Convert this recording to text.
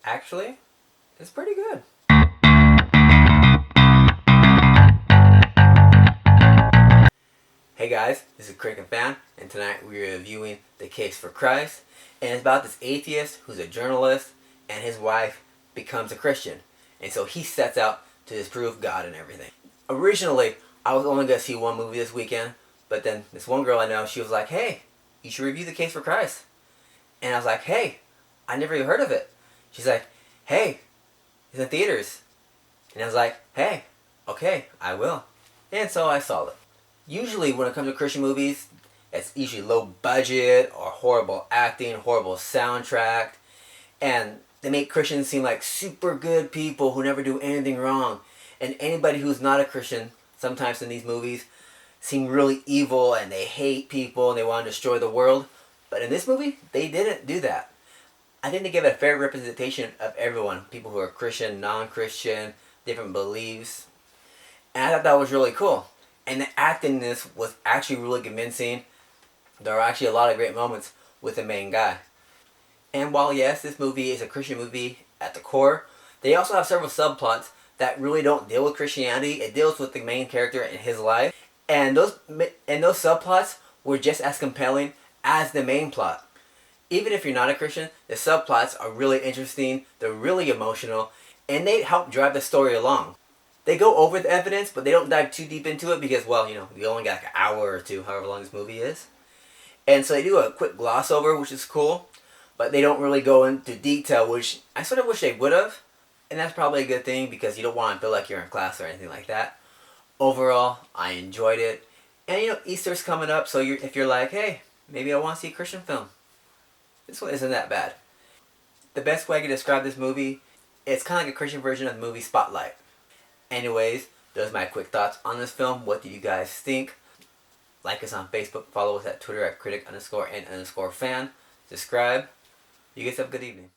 Actually, it's pretty good. Hey guys, this is Craig and Fan, and tonight we're reviewing The Case for Christ, and it's about this atheist who's a journalist, and his wife becomes a Christian, and so he sets out to disprove God and everything. Originally, I was only going to see one movie this weekend, but then this one girl I know, she was like, hey, you should review The Case for Christ. And I was like, hey, I never even heard of it. She's like, hey, it's in theaters. And I was like, hey, okay, I will. And so I saw it. Usually when it comes to Christian movies, it's usually low budget or horrible acting, horrible soundtrack. And they make Christians seem like super good people who never do anything wrong. And anybody who's not a Christian, sometimes in these movies, seem really evil and they hate people and they want to destroy the world. But in this movie, they didn't do that. I think they give a fair representation of everyone. People who are Christian, non-Christian, different beliefs. And I thought that was really cool. And the acting in this was actually really convincing. There are actually a lot of great moments with the main guy. And while yes, this movie is a Christian movie at the core, they also have several subplots that really don't deal with Christianity. It deals with the main character and his life. And those subplots were just as compelling as the main plot. Even if you're not a Christian, the subplots are really interesting, they're really emotional, and they help drive the story along. They go over the evidence, but they don't dive too deep into it because, well, we only got like an hour or two, however long this movie is. And so they do a quick gloss over, which is cool, but they don't really go into detail, which I sort of wish they would have. And that's probably a good thing because you don't want to feel like you're in class or anything like that. Overall, I enjoyed it. And Easter's coming up, so if you're like, hey, maybe I want to see a Christian film, this one isn't that bad. The best way I can describe this movie, it's kind of like a Christian version of the movie Spotlight. Anyways, those are my quick thoughts on this film. What do you guys think? Like us on Facebook, follow us at Twitter at critic_and_fan. Subscribe. You guys have a good evening.